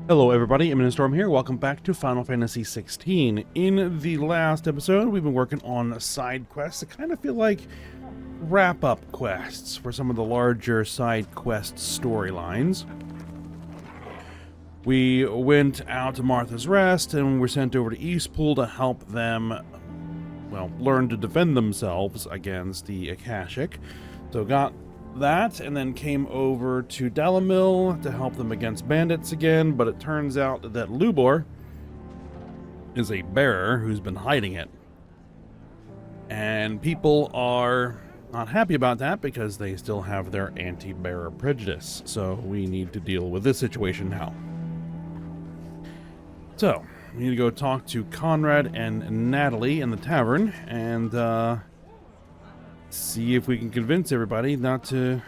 Hello everybody, Storm here. Welcome back to Final Fantasy XVI. In the last episode, we've been working on side quests that kind of feel like wrap-up quests for some of the larger side quest storylines. We went out to Martha's Rest and were sent over to Eastpool to help them, well, learn to defend themselves against the Akashic. So got that, and then came over to Dalamil to help them against bandits again, but it turns out that Lubor is a bearer who's been hiding it. And people are not happy about that because they still have their anti-bearer prejudice. So we need to deal with this situation now. So, we need to go talk to Conrad and Natalie in the tavern and see if we can convince everybody not to...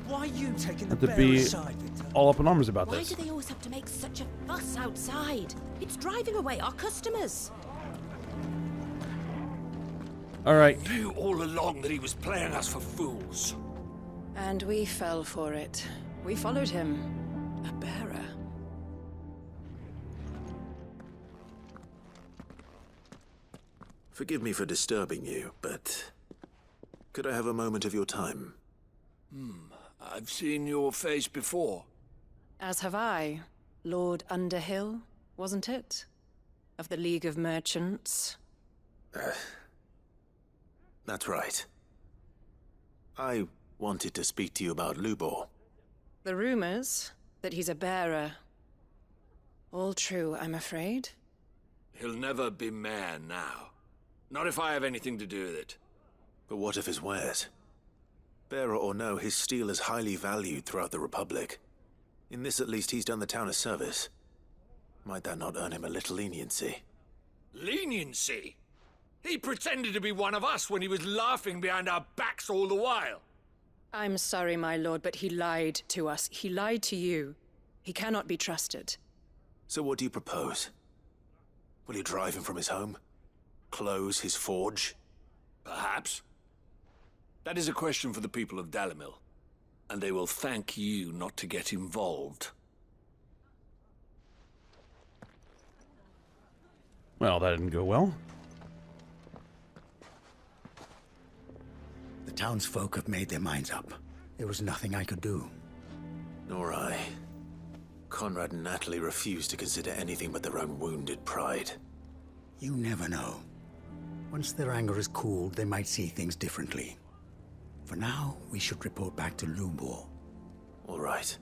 Why are you taking the be side, Victor? all up in arms about Why this. do they always have to make such a fuss outside? It's driving away our customers. Alright, Knew all along that he was playing us for fools. And we fell for it. We followed him. A bearer. Forgive me for disturbing you, but could I have a moment of your time? I've seen your face before. As have I. Lord Underhill, wasn't it? Of the League of Merchants. That's right. I wanted to speak to you about Lubor. The rumors that he's a bearer. All true, I'm afraid. He'll never be mayor now. Not if I have anything to do with it. But what of his wares? Bearer or no, his steel is highly valued throughout the Republic. In this at least he's done the town a service. Might that not earn him a little leniency? Leniency? He pretended to be one of us when he was laughing behind our backs all the while. I'm sorry, my lord, but he lied to us. He lied to you. He cannot be trusted. So what do you propose? Will you drive him from his home? Close his forge? Perhaps. That is a question for the people of Dalamil. And they will thank you not to get involved. well, that didn't go well. The townsfolk have made their minds up. There was nothing I could do. Nor I. Conrad and Natalie refuse to consider anything but their own wounded pride. You never know. Once their anger is cooled, they might see things differently. For now, we should report back to Lubor. All right.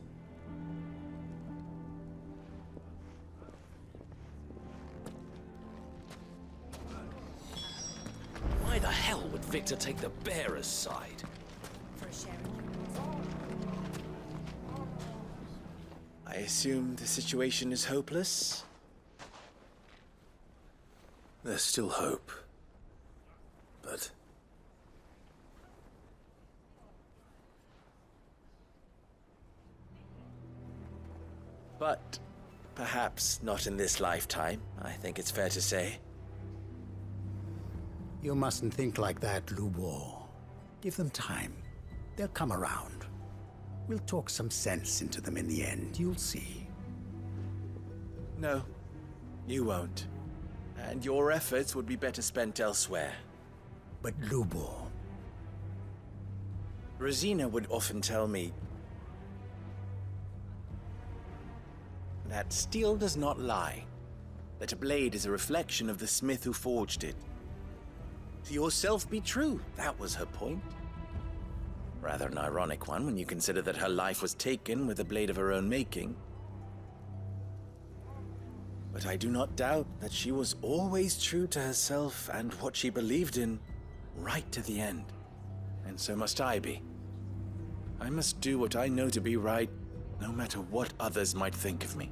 Why the hell would Victor take the bearer's side? I assume the situation is hopeless? There's still hope. But... But perhaps not in this lifetime, I think it's fair to say. You mustn't think like that, Lubor. Give them time. They'll come around. We'll talk some sense into them in the end, you'll see. No, you won't. And your efforts would be better spent elsewhere. But Lubor... Rosina would often tell me that steel does not lie, that a blade is a reflection of the smith who forged it. To yourself be true, that was her point. Rather an ironic one when you consider that her life was taken with a blade of her own making. But I do not doubt that she was always true to herself and what she believed in, right to the end. And so must I be. I must do what I know to be right, no matter what others might think of me.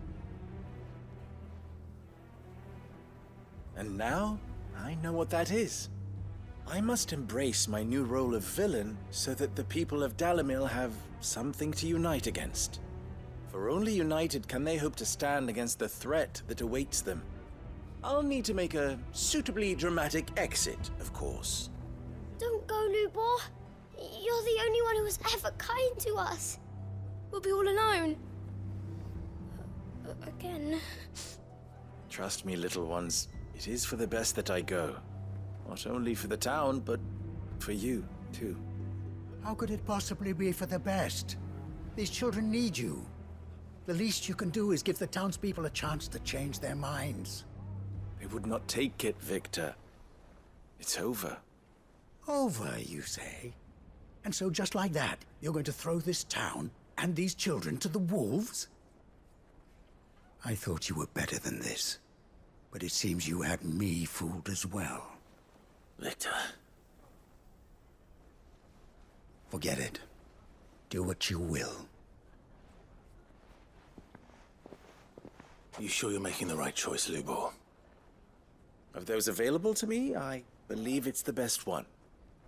And now, I know what that is. I must embrace my new role of villain so that the people of Dalamil have something to unite against. For only united can they hope to stand against the threat that awaits them. I'll need to make a suitably dramatic exit, of course. Don't go, Lubor. You're the only one who was ever kind to us. We'll be all alone. Again. Trust me, little ones. It is for the best that I go. Not only for the town, but for you, too. How could it possibly be for the best? These children need you. The least you can do is give the townspeople a chance to change their minds. They would not take it, Victor. It's over. Over, you say? And so just like that, you're going to throw this town and these children to the wolves? I thought you were better than this. But it seems you had me fooled as well. Victor. Forget it. Do what you will. You sure you're making the right choice, Lubor? Of those available to me, I believe it's the best one.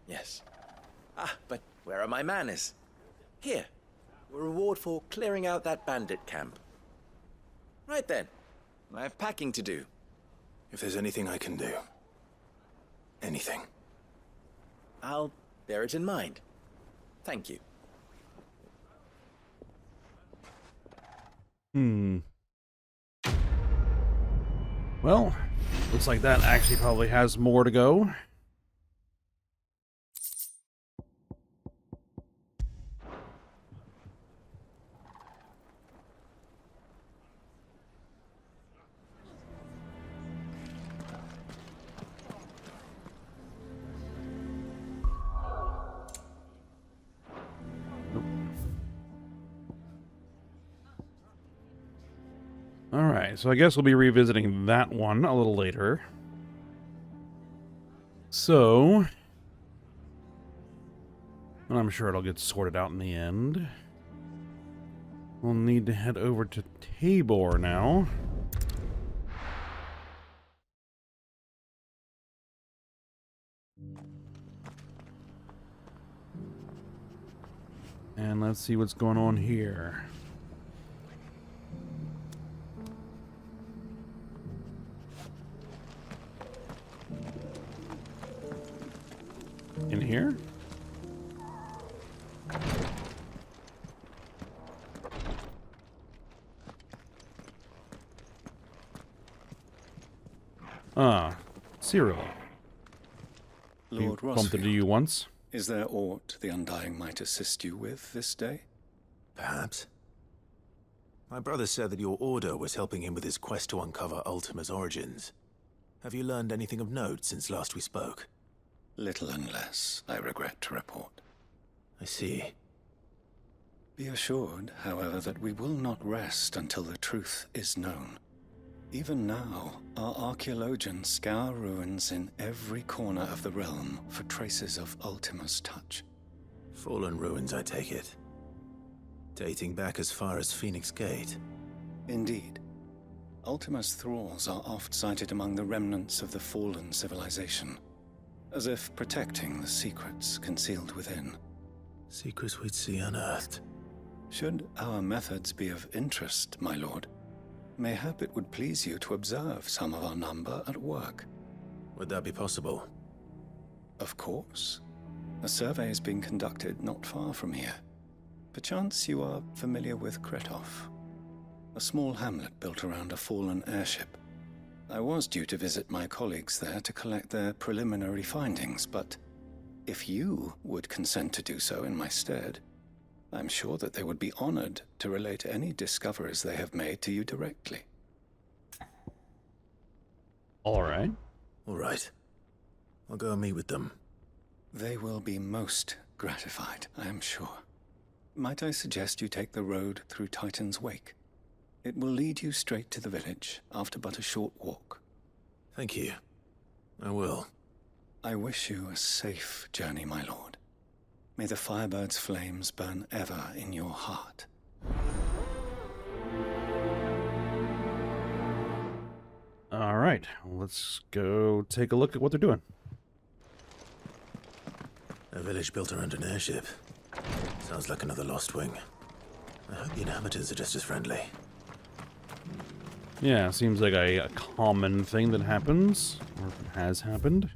Yes. Ah, but where are my manners? Here. A reward for clearing out that bandit camp. Right then. I have packing to do. If there's anything I can do. Anything. I'll bear it in mind. Thank you. Well, looks like that actually probably has more to go. Alright, so I guess we'll be revisiting that one a little later. So, and I'm sure it'll get sorted out in the end. We'll need to head over to Tabor now. And let's see what's going on here. In here? Ah, Cyril. Lord Bumped into you Rosfield, once. is there aught the Undying might assist you with this day? Perhaps. My brother said that your order was helping him with his quest to uncover Ultima's origins. Have you learned anything of note since last we spoke? Little unless, I regret to report. I see. Be assured, however, that we will not rest until the truth is known. Even now, our archaeologians scour ruins in every corner of the realm for traces of Ultima's touch. Fallen ruins, I take it. Dating back as far as Phoenix Gate. Indeed. Ultima's thralls are oft sighted among the remnants of the fallen civilization, as if protecting the secrets concealed within. Secrets we'd see unearthed. Should our methods be of interest, my lord, mayhap it would please you to observe some of our number at work. Would that be possible? Of course. A survey is being conducted not far from here. Perchance you are familiar with Kretov, a small hamlet built around a fallen airship. I was due to visit my colleagues there to collect their preliminary findings, but if you would consent to do so in my stead, I'm sure that they would be honored to relate any discoveries they have made to you directly. All right. All right. I'll go and meet with them. They will be most gratified, I am sure. Might I suggest you take the road through Titan's Wake? It will lead you straight to the village after but a short walk. Thank you. I will. I wish you a safe journey, my lord. May the Firebird's flames burn ever in your heart. All right, let's go take a look at what they're doing. A village built around an airship. Sounds like another Lost Wing. I hope the inhabitants are just as friendly. Yeah, seems like a common thing that happens, or has happened.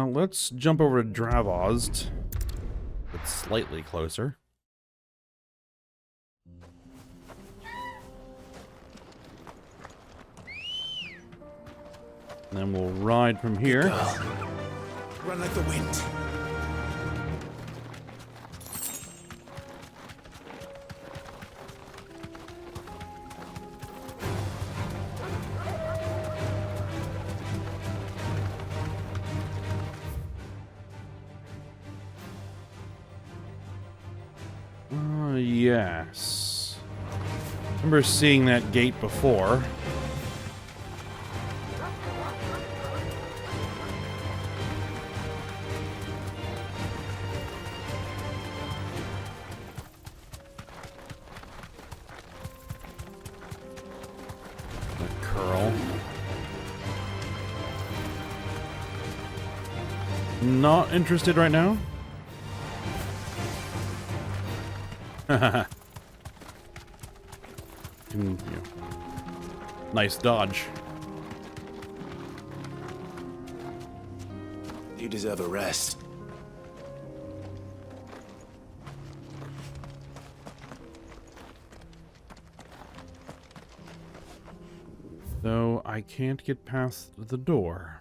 Let's jump over to Dravost. It's slightly closer. And then we'll ride from here. Run like the wind. Yes. Remember seeing that gate before. The curl. Not interested right now. Nice dodge. You deserve a rest. Though I can't get past the door.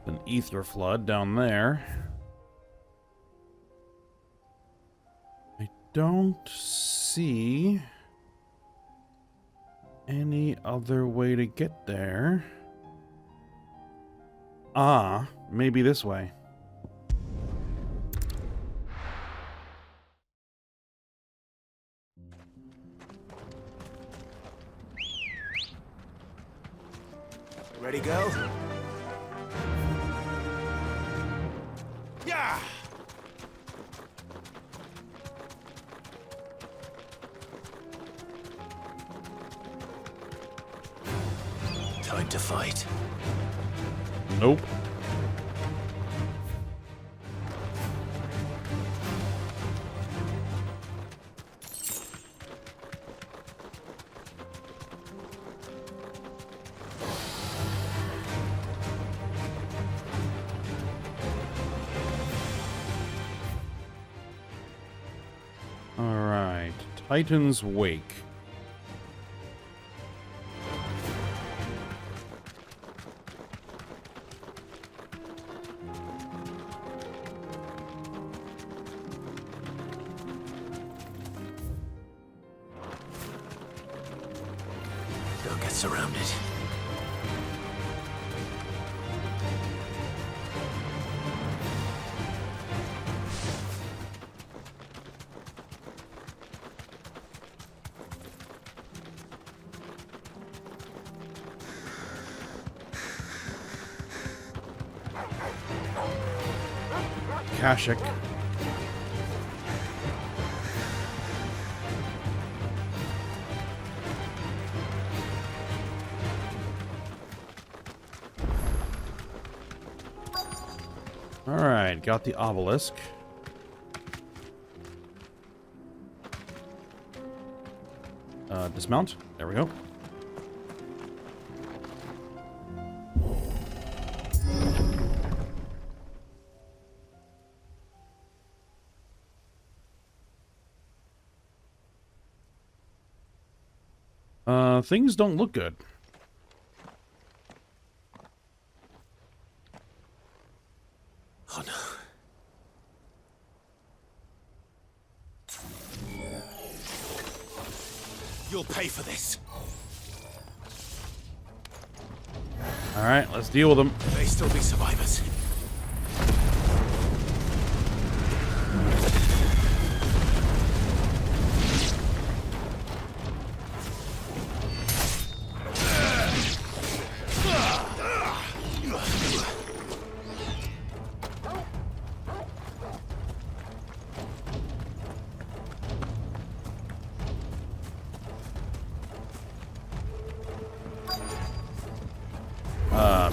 An ether flood down there. I don't see any other way to get there. Ah, maybe this way. Ready, go? Yeah! Time to fight. Nope. Alright, Titan's Wake. Don't get surrounded. Kashik. Alright, got the obelisk. Dismount. There we go. Things don't look good. Oh no. You'll pay for this. Alright, let's deal with them. May still be survivors.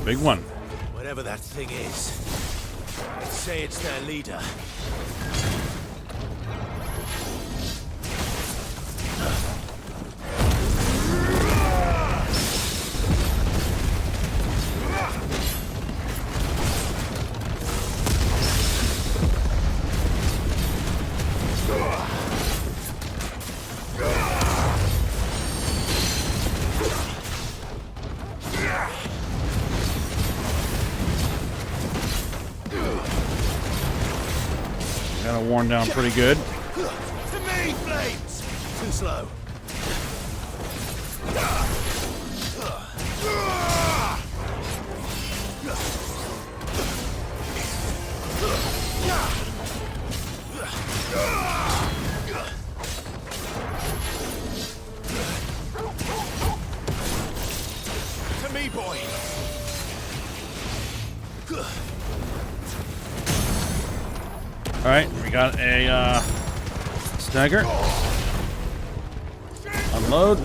big one. Whatever that thing is, say it's their leader. Got it worn down pretty good. To me, flames! Too slow. To me, boy! Alright, we got a stagger. Unload.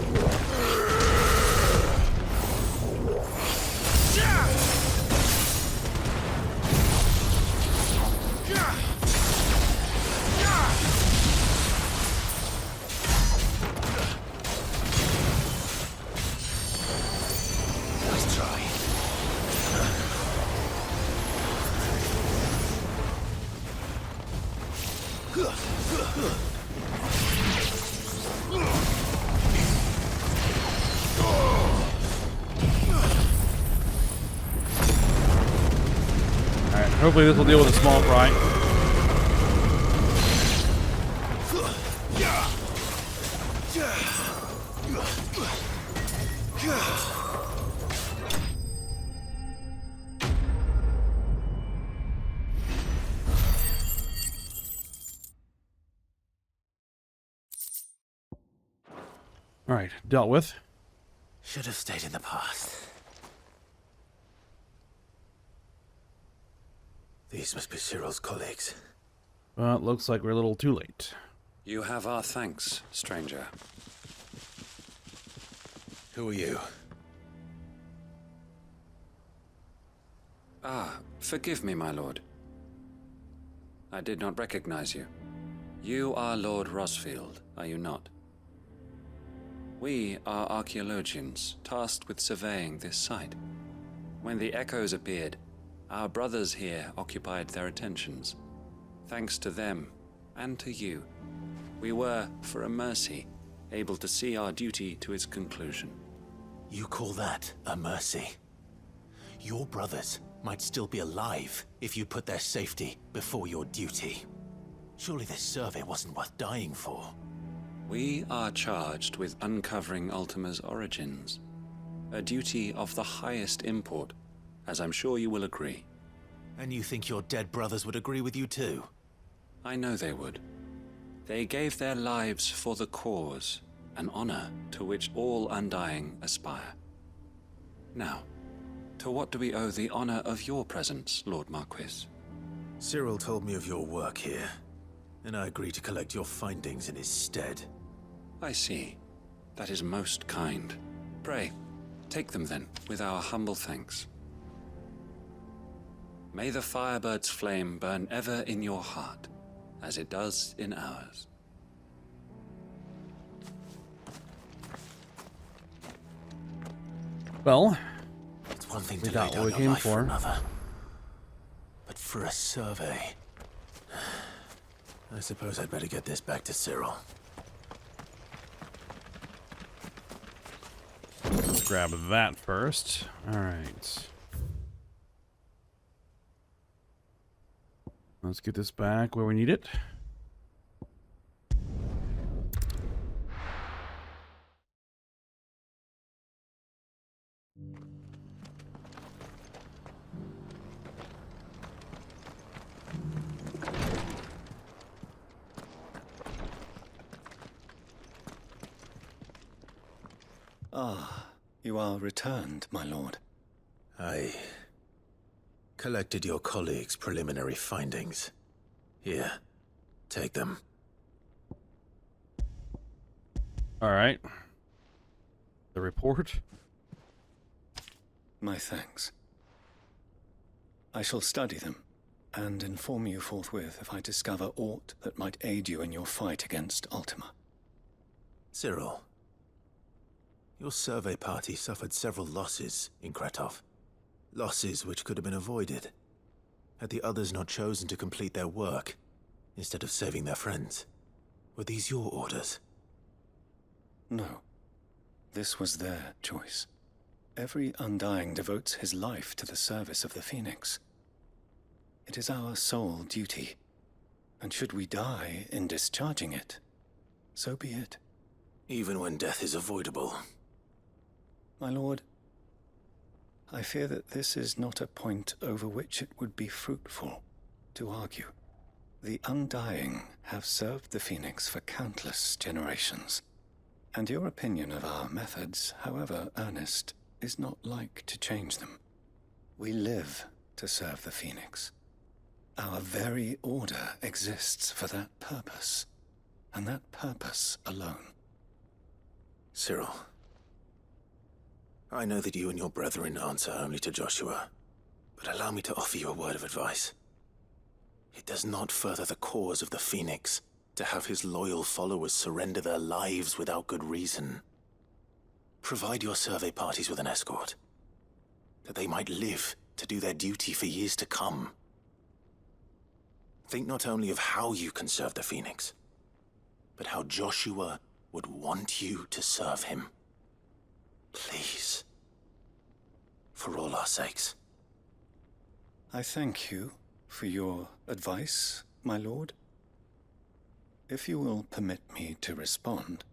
Nice try. Alright, hopefully this will deal with a small fry. Alright, dealt with. Should have stayed in the past. These must be Cyril's colleagues. Well, it looks like we're a little too late. You have our thanks, stranger. Who are you? Ah, forgive me, my lord. I did not recognize you. You are Lord Rosfield, are you not? We are archaeologians, tasked with surveying this site. When the echoes appeared, our brothers here occupied their attentions. Thanks to them, and to you, we were, for a mercy, able to see our duty to its conclusion. You call that a mercy? Your brothers might still be alive if you put their safety before your duty. Surely this survey wasn't worth dying for. We are charged with uncovering Ultima's origins, a duty of the highest import, as I'm sure you will agree. And you think your dead brothers would agree with you too? I know they would. They gave their lives for the cause, an honor to which all Undying aspire. Now, to what do we owe the honor of your presence, Lord Marquis? Cyril told me of your work here, and I agreed to collect your findings in his stead. I see. That is most kind. Pray, take them then, with our humble thanks. May the Firebird's flame burn ever in your heart, as it does in ours. Well, It's one thing we to got lay what we down your came life for. another, but for a survey, I suppose I'd better get this back to Cyril. Let's grab that first. Alright. Let's get this back where we need it. Ah, you are returned, my lord. I collected your colleagues' preliminary findings. Here, take them. Alright. The report. My thanks. I shall study them, and inform you forthwith if I discover aught that might aid you in your fight against Ultima. Cyril, your survey party suffered several losses in Kretov. Losses which could have been avoided, had the others not chosen to complete their work, instead of saving their friends. Were these your orders? No. This was their choice. Every Undying devotes his life to the service of the Phoenix. It is our sole duty, and should we die in discharging it, so be it. Even when death is avoidable. My lord, I fear that this is not a point over which it would be fruitful to argue. The Undying have served the Phoenix for countless generations, and your opinion of our methods, however earnest, is not like to change them. We live to serve the Phoenix. Our very order exists for that purpose, and that purpose alone. Cyril, I know that you and your brethren answer only to Joshua, but allow me to offer you a word of advice. It does not further the cause of the Phoenix to have his loyal followers surrender their lives without good reason. Provide your survey parties with an escort, that they might live to do their duty for years to come. Think not only of how you can serve the Phoenix, but how Joshua would want you to serve him. Please. For all our sakes. I thank you for your advice, my lord. If you will permit me to respond,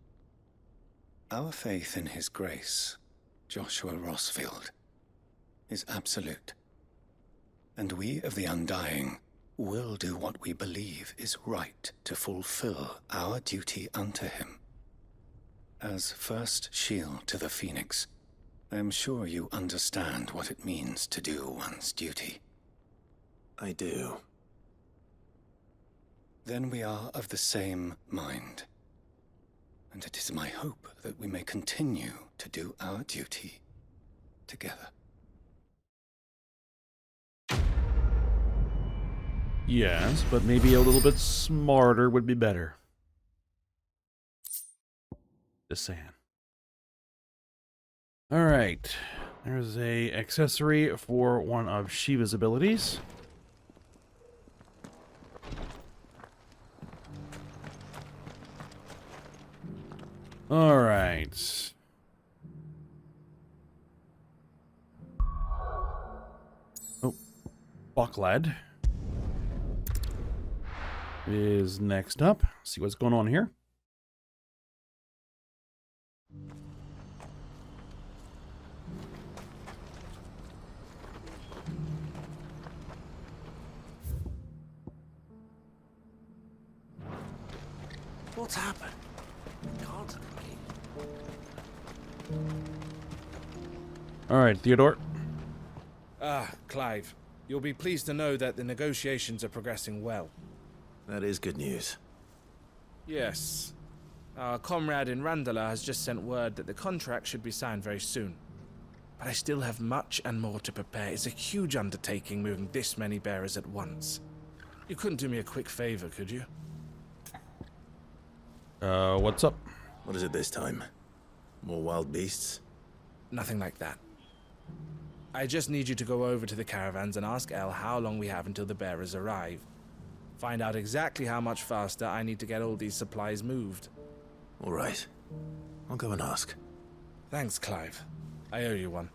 our faith in his grace, Joshua Rossfield, is absolute. And we of the Undying will do what we believe is right to fulfill our duty unto him. As first shield to the Phoenix, I am sure you understand what it means to do one's duty. I do. Then we are of the same mind. And it is my hope that we may continue to do our duty together. Yes, but maybe a little bit smarter would be better. Just saying. Alright. There's a accessory for one of Shiva's abilities. Alright. Oh. Bucklad is next up. See what's going on here. What's happened? Can't Alright, Theodore. Clive. You'll be pleased to know that the negotiations are progressing well. That is good news. Yes. Our comrade in Randala has just sent word that the contract should be signed very soon. But I still have much and more to prepare. It's a huge undertaking moving this many bearers at once. You couldn't do me a quick favor, could you? What's up? What is it this time? More wild beasts? Nothing like that. I just need you to go over to the caravans and ask El how long we have until the bearers arrive. Find out exactly how much faster I need to get all these supplies moved. All right. I'll go and ask. Thanks, Clive. I owe you one.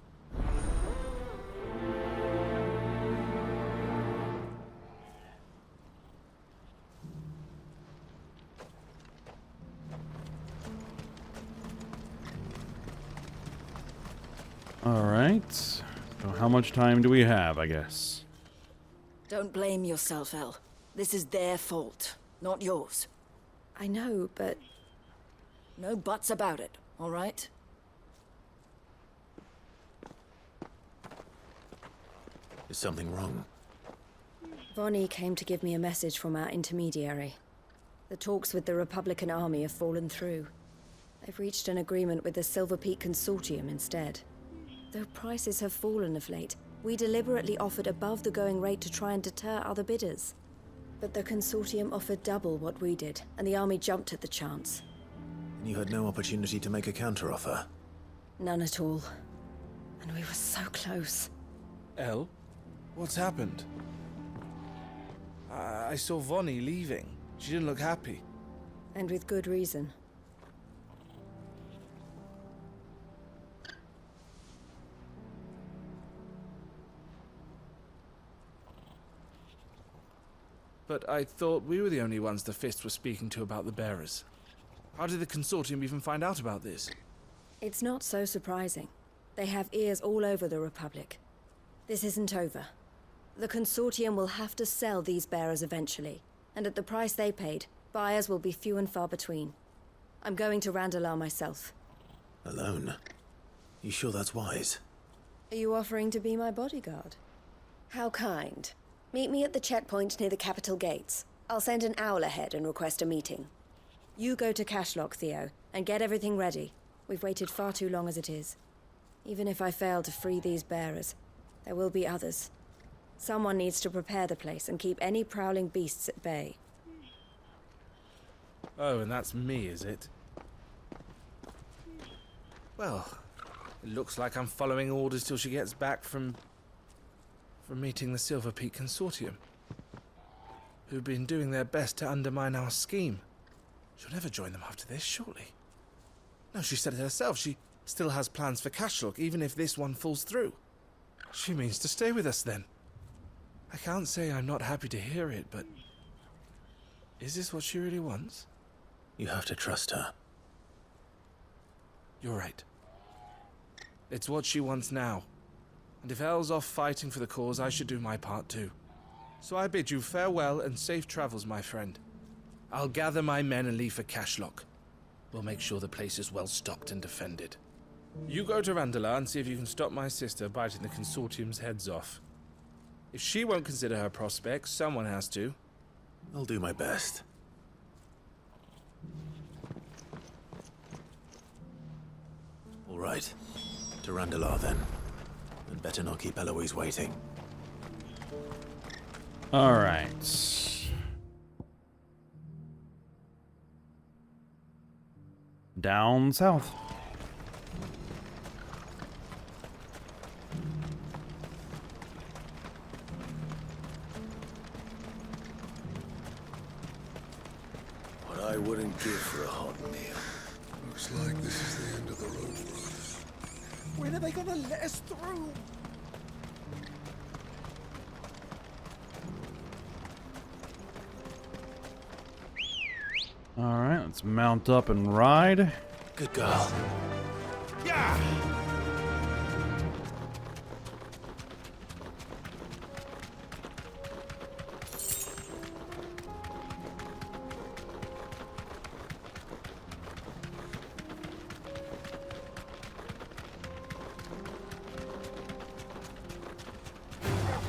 Alright. So how much time do we have, I guess? Don't blame yourself, El. This is their fault, not yours. I know, but... No buts about it, all right? Is something wrong? Vonnie came to give me a message from our intermediary. The talks with the Republican army have fallen through. They've reached an agreement with the Silver Peak Consortium instead. Though prices have fallen of late, We deliberately offered above the going rate to try and deter other bidders. But the consortium offered double what we did, and the army jumped at the chance. And you had no opportunity to make a counteroffer? None at all. And we were so close. Elle? What's happened? I saw Vonnie leaving. She didn't look happy. And with good reason. But I thought we were the only ones the Fist were speaking to about the bearers. How did the consortium even find out about this? It's not so surprising. They have ears all over the Republic. This isn't over. The consortium will have to sell these bearers eventually, and at the price they paid, buyers will be few and far between. I'm going to Randalar myself. Alone? You sure that's wise? Are you offering to be my bodyguard? How kind. Meet me at the checkpoint near the capital gates. I'll send an owl ahead and request a meeting. You go to Cashlock, Theo, and get everything ready. We've waited far too long as it is. Even if I fail to free these bearers, there will be others. Someone needs to prepare the place and keep any prowling beasts at bay. Oh, and that's me, is it? Well, it looks like I'm following orders till she gets back from meeting the Silver Peak Consortium, who've been doing their best to undermine our scheme. She'll never join them after this, surely. No, she said it herself. She still has plans for Cashlock, even if this one falls through. She means to stay with us, then. I can't say I'm not happy to hear it, but... is this what she really wants? You have to trust her. You're right. It's what she wants now. And if Elle's off fighting for the cause, I should do my part too. So I bid you farewell and safe travels, my friend. I'll gather my men and leave for Cashlock. We'll make sure the place is well stocked and defended. You go to Randalar and see if you can stop my sister biting the consortium's heads off. If she won't consider her prospects, someone has to. I'll do my best. All right. To Randalar, then. And better not keep Eloise waiting. All right. Down south. What I wouldn't give for a hot meal. Looks like this is the end of the road for us. When are they gonna let us through? All right, let's mount up and ride. Good girl. Yeah!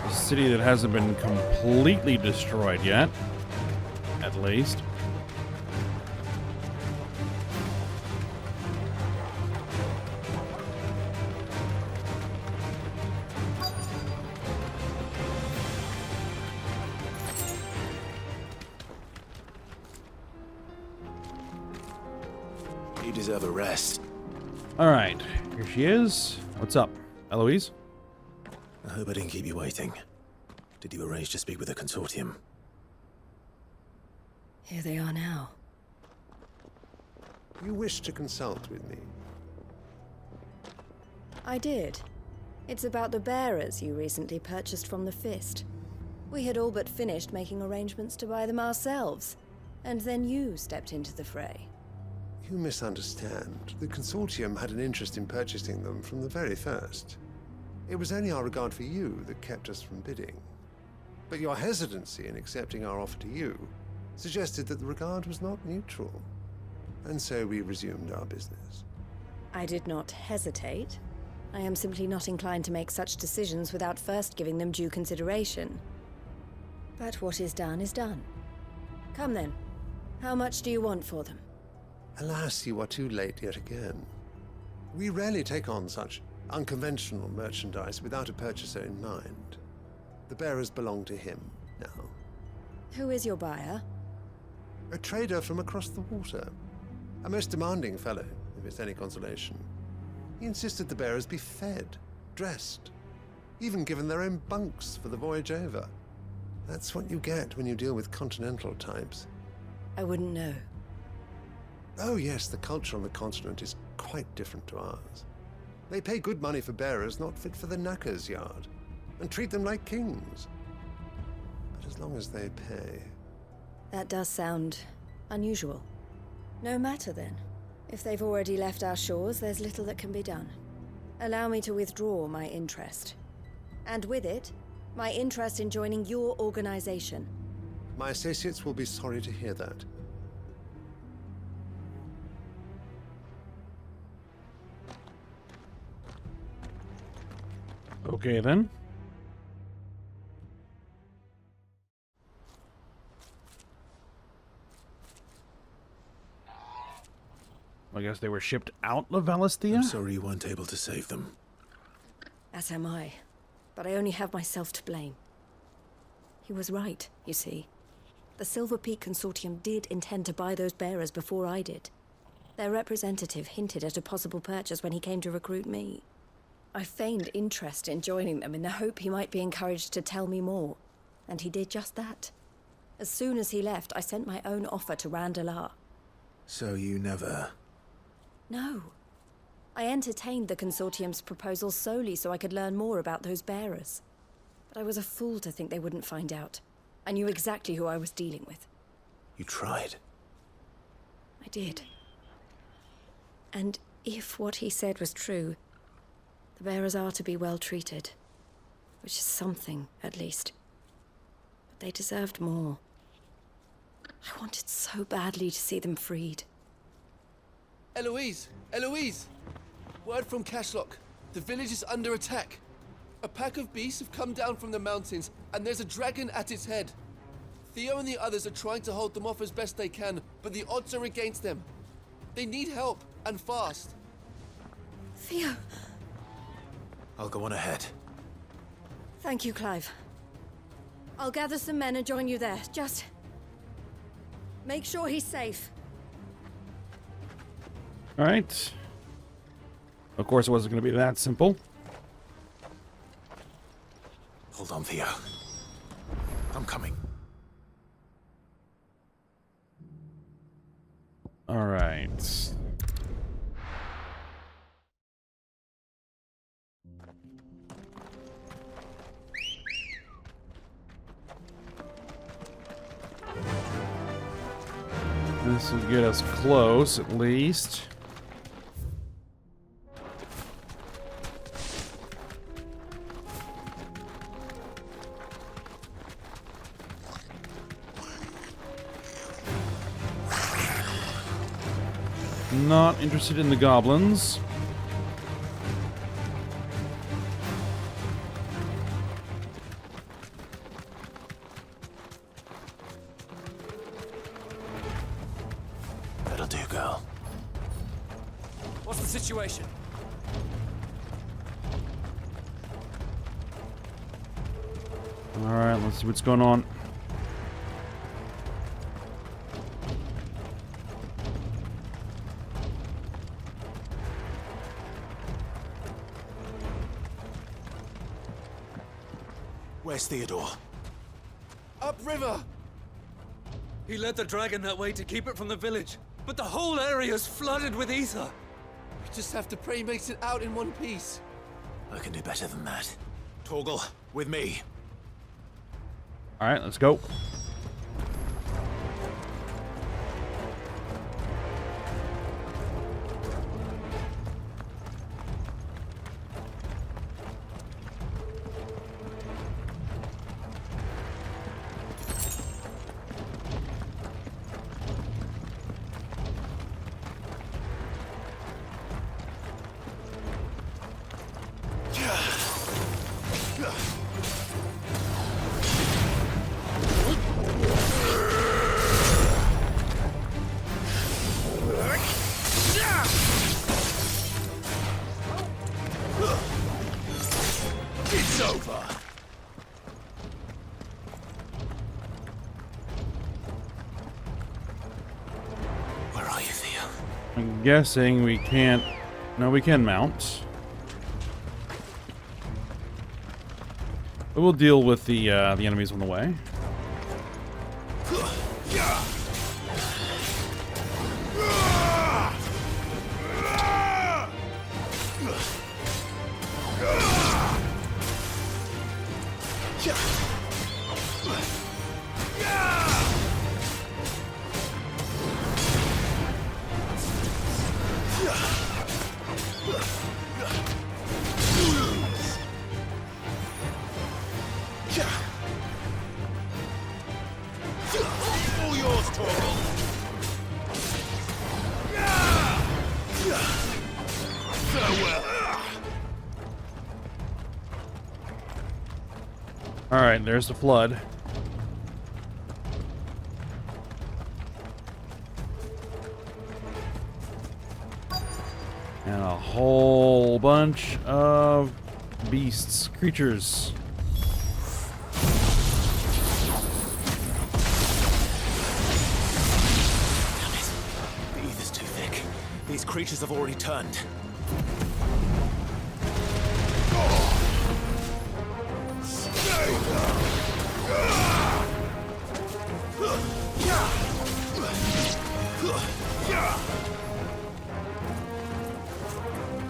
A city that hasn't been completely destroyed yet, at least. You deserve a rest. All right, here she is. What's up, Eloise? I hope I didn't keep you waiting. Did you arrange to speak with the consortium? Here they are now. You wish to consult with me? I did. It's about the bearers you recently purchased from the Fist. We had all but finished making arrangements to buy them ourselves, and then you stepped into the fray. You misunderstand. The consortium had an interest in purchasing them from the very first. It was only our regard for you that kept us from bidding. But your hesitancy in accepting our offer to you suggested that the regard was not mutual. And so we resumed our business. I did not hesitate. I am simply not inclined to make such decisions without first giving them due consideration. But what is done is done. Come then. How much do you want for them? Alas, you are too late yet again. We rarely take on such Unconventional merchandise without a purchaser in mind. The bearers belong to him now. Who is your buyer? A trader from across the water. A most demanding fellow, if it's any consolation. He insisted the bearers be fed, dressed, even given their own bunks for the voyage over. That's what you get when you deal with continental types. I wouldn't know. Oh yes, the culture on the continent is quite different to ours. They pay good money for bearers not fit for the knacker's yard, and treat them like kings. But as long as they pay... That does sound unusual. No matter then. If they've already left our shores, there's little that can be done. Allow me to withdraw my interest. And with it, my interest in joining your organization. My associates will be sorry to hear that. Okay, then. I guess they were shipped out of Valisthea? I'm sorry you weren't able to save them. As am I. But I only have myself to blame. He was right, you see. The Silver Peak Consortium did intend to buy those bearers before I did. Their representative hinted at a possible purchase when he came to recruit me. I feigned interest in joining them in the hope he might be encouraged to tell me more. And he did just that. As soon as he left, I sent my own offer to Randalar. So you never... No. I entertained the Consortium's proposal solely so I could learn more about those bearers. But I was a fool to think they wouldn't find out. I knew exactly who I was dealing with. You tried. I did. And if what he said was true, the bearers are to be well treated. Which is something, at least. But they deserved more. I wanted so badly to see them freed. Eloise! Eloise! Word from Cashlock. The village is under attack. A pack of beasts have come down from the mountains, and there's a dragon at its head. Theo and the others are trying to hold them off as best they can, but the odds are against them. They need help, and fast. Theo! I'll go on ahead. Thank you, Clive. I'll gather some men and join you there. Just... make sure he's safe. Alright. Of course, it wasn't going to be that simple. Hold on, Theo. I'm coming. Alright. This will get us close, at least. Not interested in the goblins. That'll do, girl. What's the situation? Alright, let's see what's going on. Where's Theodore? Upriver! He led the dragon that way to keep it from the village, but the whole area's flooded with ether. We just have to pray he makes it out in one piece. I can do better than that. Torgal, with me. Alright, let's go. over. Where are you, Theo? I'm guessing we can't... No, we can mount. But we'll deal with the enemies on the way. All yours, Torgal. Farewell. Alright, there's the flood. And a whole bunch of beasts, creatures. The ether's too thick. These creatures have already turned.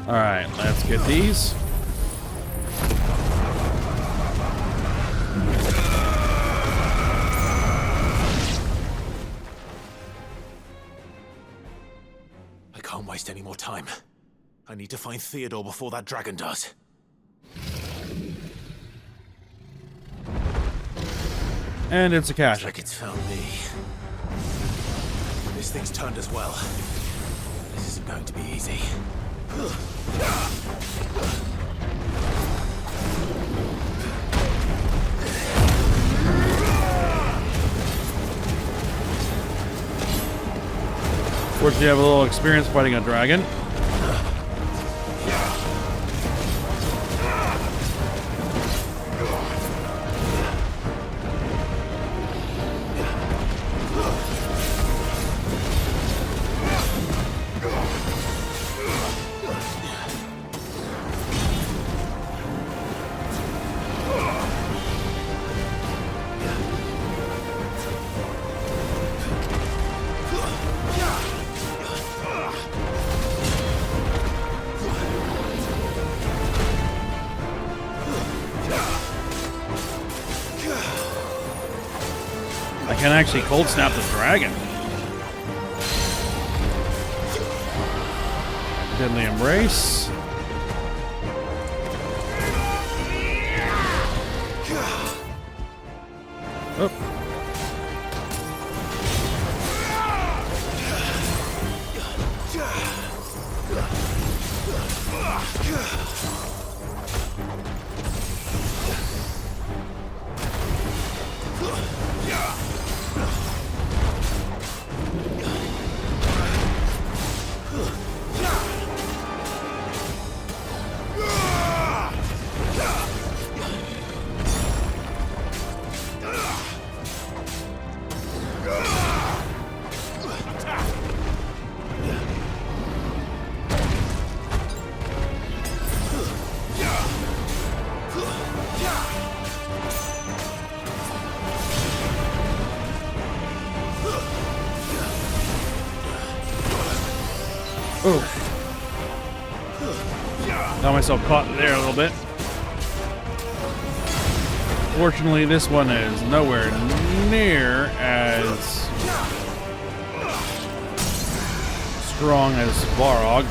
Alright, let's get these. I can't waste any more time. I need to find Theodore before that dragon does. And it's a cache. Like it's found me. This thing's turned as well. This isn't going to be easy. Fortunately, I have a little experience fighting a dragon. I can actually cold snap the dragon. Deadly Embrace. Oh. Oh. Got myself caught there a little bit. Fortunately, this one is nowhere near as strong as Varog.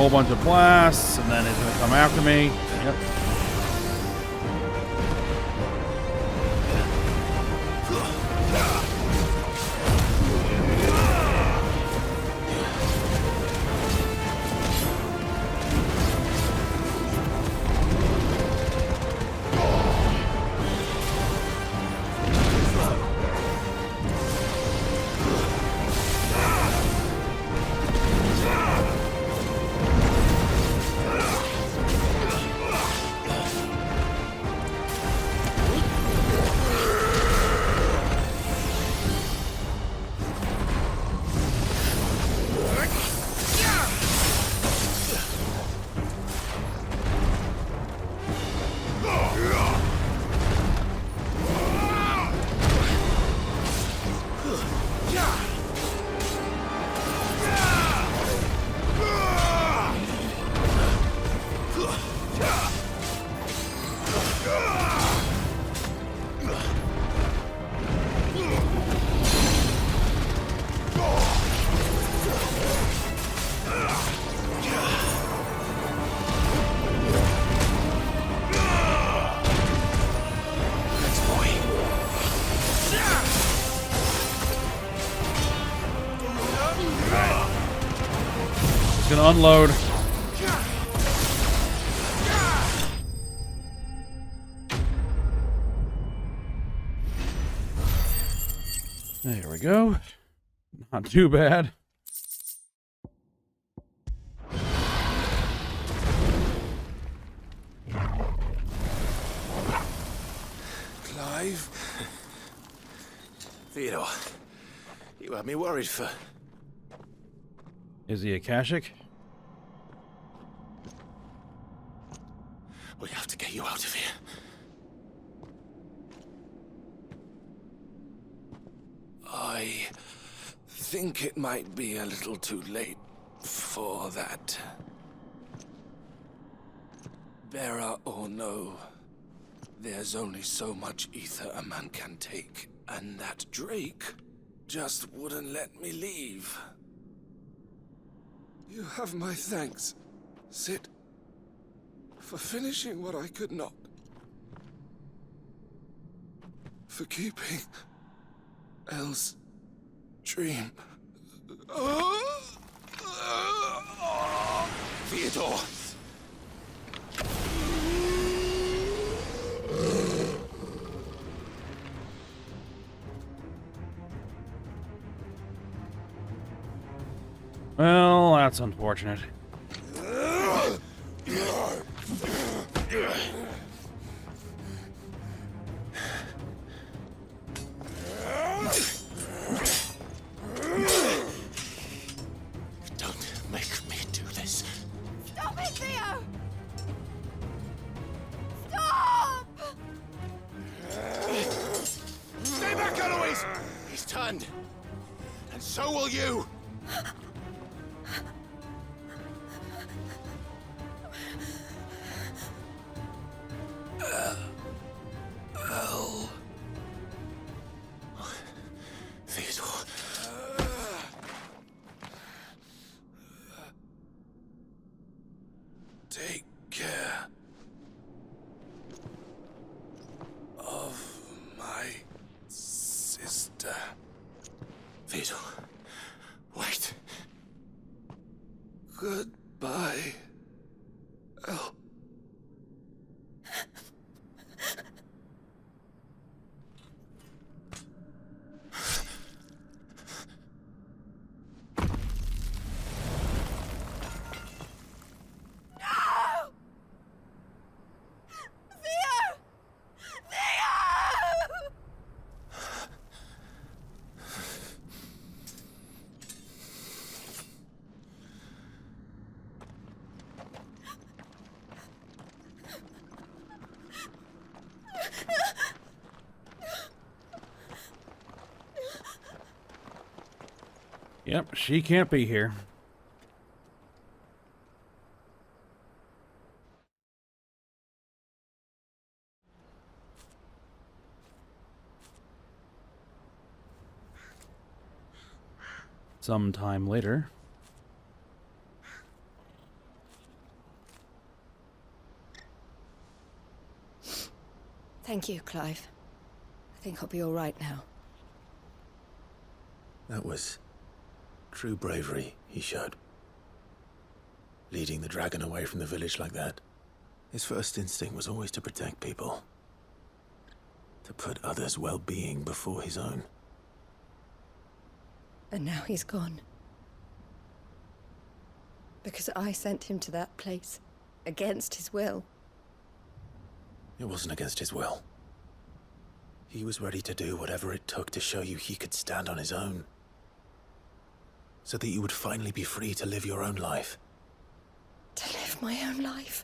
whole bunch of blasts, and then it's gonna come after me. Yep. Gonna unload. There we go. Not too bad. Clive? Theodore, you had me worried for... Is he Akashic? We have to get you out of here. I think it might be a little too late for that. Bearer or no, there's only so much ether a man can take, and that Drake just wouldn't let me leave. You have my thanks, Sid, for finishing what I could not. For keeping Elle's dream. Theodore! Well, that's unfortunate. Don't make me do this. Stop it, Theo! Stop! Stay back, Eloise! He's turned. And so will you. Theodore. Take care of my sister. Theodore, wait. Goodbye, Elle. Yep, she can't be here. Sometime later. Thank you, Clive. I think I'll be all right now. That was true bravery he showed. Leading the dragon away from the village like that. His first instinct was always to protect people. To put others' well-being before his own. And now he's gone. Because I sent him to that place, against his will. It wasn't against his will. He was ready to do whatever it took to show you he could stand on his own. So that you would finally be free to live your own life. To live my own life?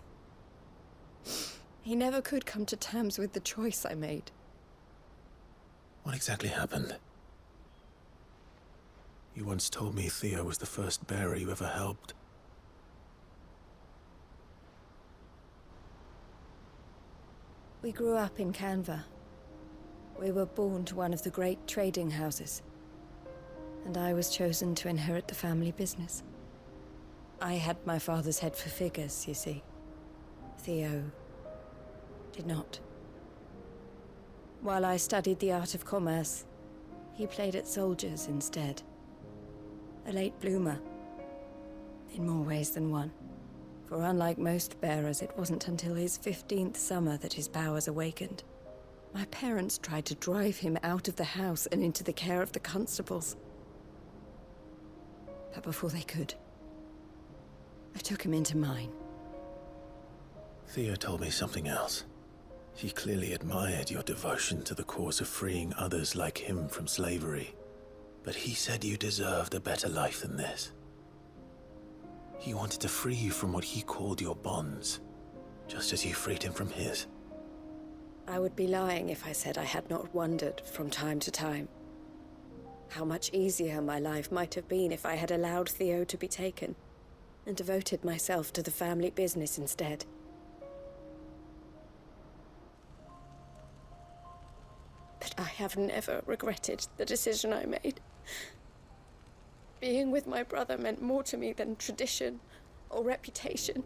He never could come to terms with the choice I made. What exactly happened? You once told me Theo was the first bearer you ever helped. We grew up in Canva. We were born to one of the great trading houses. And I was chosen to inherit the family business. I had my father's head for figures, you see. Theo did not. While I studied the art of commerce, he played at soldiers instead. A late bloomer, in more ways than one. For unlike most bearers, it wasn't until his 15th summer that his powers awakened. My parents tried to drive him out of the house and into the care of the constables. But before they could, I took him into mine. Theo told me something else. He clearly admired your devotion to the cause of freeing others like him from slavery. But he said you deserved a better life than this. He wanted to free you from what he called your bonds, just as you freed him from his. I would be lying if I said I had not wondered from time to time how much easier my life might have been if I had allowed Theo to be taken and devoted myself to the family business instead. But I have never regretted the decision I made. Being with my brother meant more to me than tradition or reputation.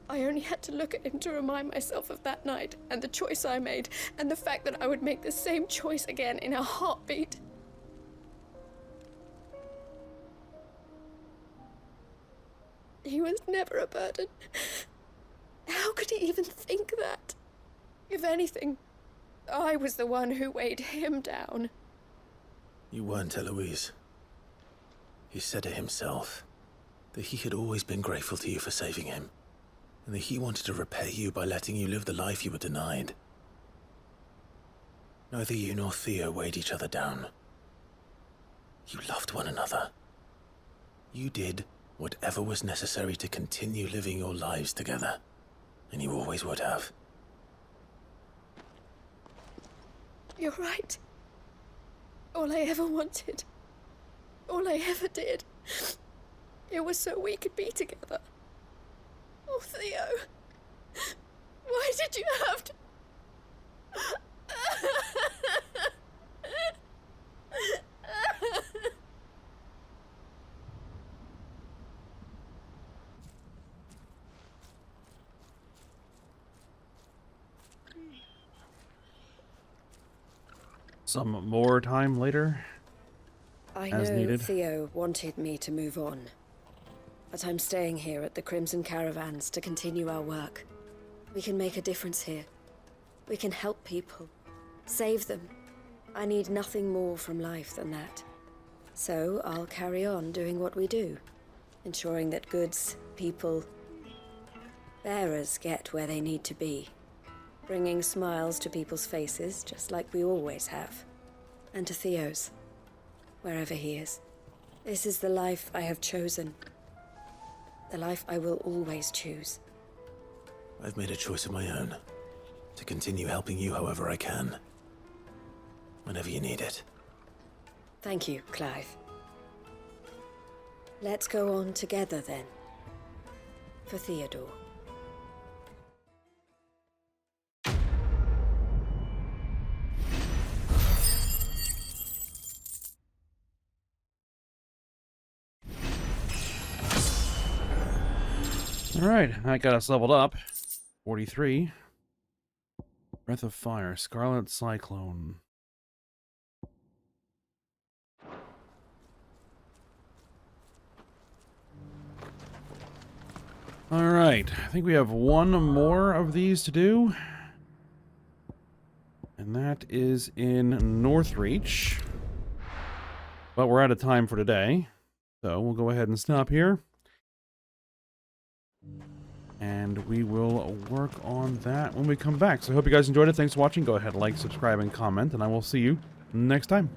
I only had to look at him to remind myself of that night and the choice I made and the fact that I would make the same choice again in a heartbeat. He was never a burden. How could he even think that? If anything, I was the one who weighed him down. You weren't, Eloise. He said it himself, that he had always been grateful to you for saving him, and that he wanted to repay you by letting you live the life you were denied. Neither you nor Theo weighed each other down. You loved one another. You did whatever was necessary to continue living your lives together, and you always would have. You're right. All I ever wanted, all I ever did, it was so we could be together. Oh, Theo, why did you have to... Some more time later, I as know needed. Theo wanted me to move on, but I'm staying here at the Crimson Caravans to continue our work. We can make a difference here. We can help people, save them. I need nothing more from life than that. So I'll carry on doing what we do, ensuring that goods, people, bearers get where they need to be. Bringing smiles to people's faces, just like we always have. And to Theo's, wherever he is. This is the life I have chosen. The life I will always choose. I've made a choice of my own, to continue helping you however I can. Whenever you need it. Thank you, Clive. Let's go on together, then. For Theodore. All right, that got us leveled up. 43. Breath of Fire, Scarlet Cyclone. Alright, I think we have one more of these to do. And that is in Northreach. But we're out of time for today. So we'll go ahead and stop here. And we will work on that when we come back. So I hope you guys enjoyed it. Thanks for watching. Go ahead, like, subscribe, and comment. And I will see you next time.